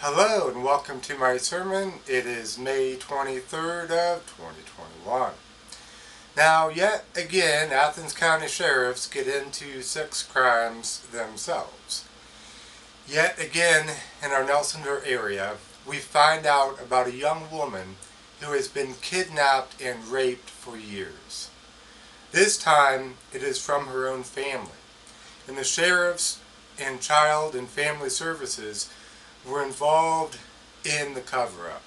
Hello and welcome to my sermon. It is May 23rd of 2021. Now, yet again, Athens County sheriffs get into sex crimes themselves. Yet again, in our Nelsonville area, we find out about a young woman who has been kidnapped and raped for years. This time, it is from her own family. And the sheriffs and child and family services were involved in the cover-up.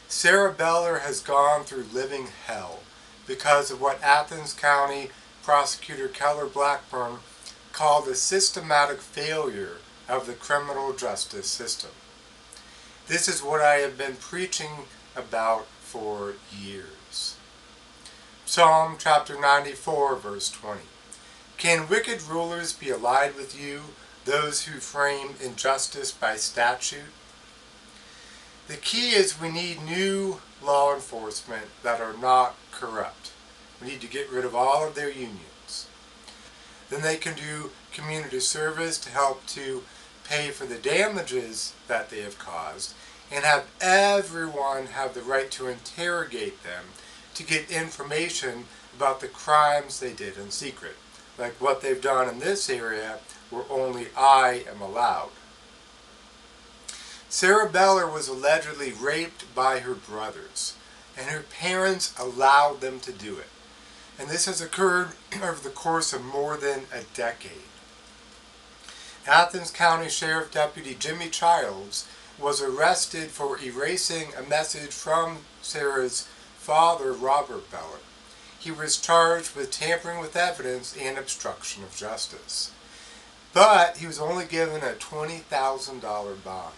Sarah Bellar has gone through living hell because of what Athens County Prosecutor Keller Blackburn called a systematic failure of the criminal justice system. This is what I have been preaching about for years. Psalm chapter 94, verse 20. Can wicked rulers be allied with you, those who frame injustice by statute? The key is we need new law enforcement that are not corrupt. We need to get rid of all of their unions. Then they can do community service to help to pay for the damages that they have caused, and have everyone have the right to interrogate them to get information about the crimes they did in secret, like what they've done in this area where only I am allowed. Sarah Bellar was allegedly raped by her brothers, and her parents allowed them to do it. And this has occurred over the course of more than a decade. Athens County Sheriff Deputy Jimmy Childs was arrested for erasing a message from Sarah's father, Robert Bellar. He was charged with tampering with evidence and obstruction of justice. But he was only given a $20,000 bond.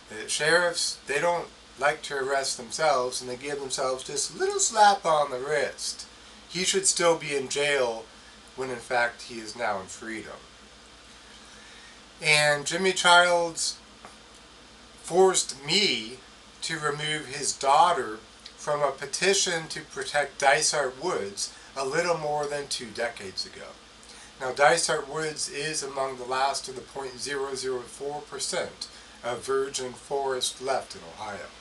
The sheriffs, they don't like to arrest themselves, and they give themselves just a little slap on the wrist. He should still be in jail when in fact he is now in freedom. And Jimmy Childs forced me to remove his daughter from a petition to protect Dysart Woods a little more than 2 decades ago. Now, Dysart Woods is among the last of the 0.004% of virgin forest left in Ohio.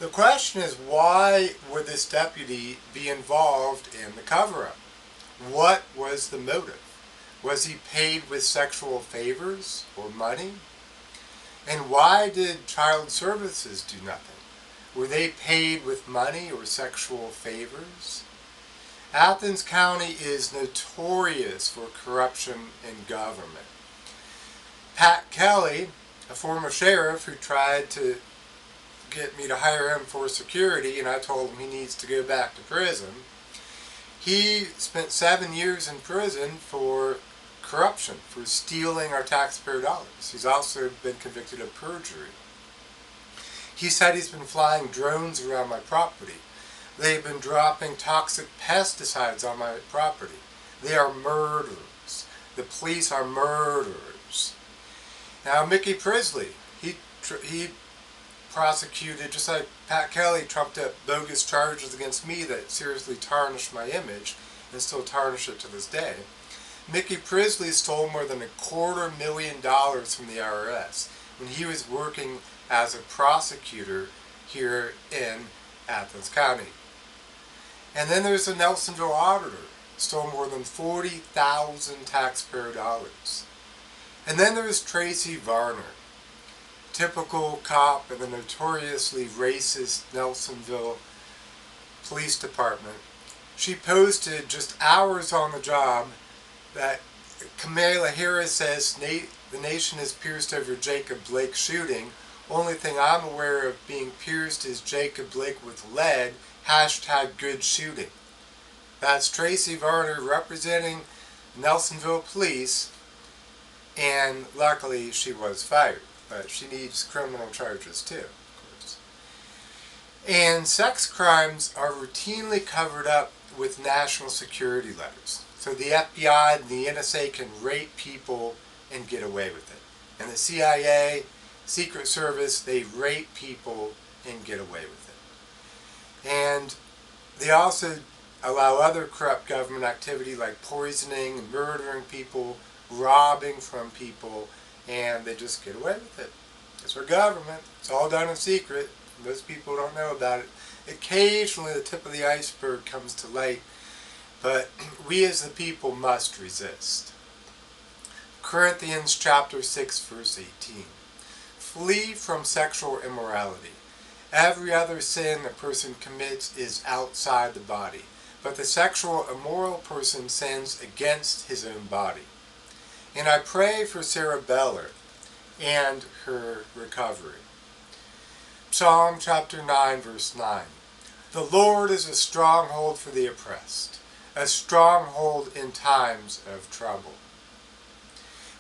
The question is, why would this deputy be involved in the cover-up? What was the motive? Was he paid with sexual favors or money? And why did Child Services do nothing? Were they paid with money or sexual favors? Athens County is notorious for corruption in government. Pat Kelly, a former sheriff who tried to get me to hire him for security, and I told him he needs to go back to prison. He spent 7 years in prison for corruption, for stealing our taxpayer dollars. He's also been convicted of perjury. He said he's been flying drones around my property. They've been dropping toxic pesticides on my property. They are murderers. The police are murderers. Now, Mickey Prisley, he prosecuted, just like Pat Kelly trumped up bogus charges against me that seriously tarnished my image and still tarnish it to this day. Mickey Prisley stole more than $250,000 from the IRS when he was working as a prosecutor here in Athens County. And then there's a Nelsonville auditor, stole more than 40,000 taxpayer dollars. And then there's Tracy Varner, typical cop in the notoriously racist Nelsonville Police Department. She posted just hours on the job that Kamala Harris says the nation is pierced over Jacob Blake shooting. Only thing I'm aware of being pierced is Jacob Blake with lead, #good shooting. That's Tracy Varner representing Nelsonville Police, and luckily she was fired, but she needs criminal charges too, of course. And sex crimes are routinely covered up with national security letters. So the FBI and the NSA can rape people and get away with it. And the CIA, Secret Service, they rape people and get away with it. And they also allow other corrupt government activity like poisoning, murdering people, robbing from people, and they just get away with it. It's our government. It's all done in secret. Most people don't know about it. Occasionally the tip of the iceberg comes to light, but we as the people must resist. Corinthians chapter 6 verse 18. Flee from sexual immorality. Every other sin a person commits is outside the body, but the sexual immoral person sins against his own body. And I pray for Sarah Bellar and her recovery. Psalm chapter 9 verse 9. The Lord is a stronghold for the oppressed, a stronghold in times of trouble.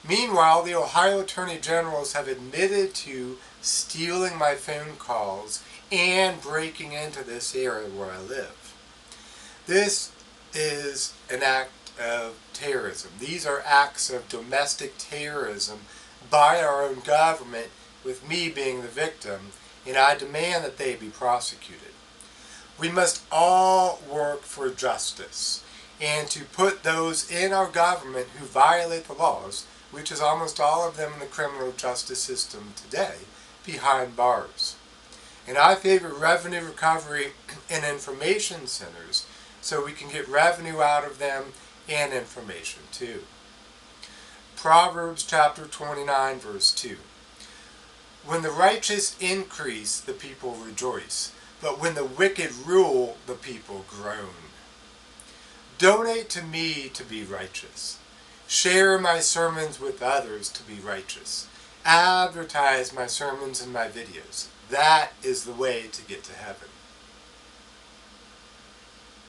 Meanwhile, the Ohio Attorney Generals have admitted to stealing my phone calls and breaking into this area where I live. This is an act of terrorism. These are acts of domestic terrorism by our own government, with me being the victim, and I demand that they be prosecuted. We must all work for justice and to put those in our government who violate the laws, which is almost all of them in the criminal justice system today, behind bars. And I favor revenue recovery and information centers so we can get revenue out of them and information too. Proverbs chapter 29 verse 2. When the righteous increase, the people rejoice, but when the wicked rule, the people groan. Donate to me to be righteous. Share my sermons with others to be righteous. Advertise my sermons and my videos. That is the way to get to heaven.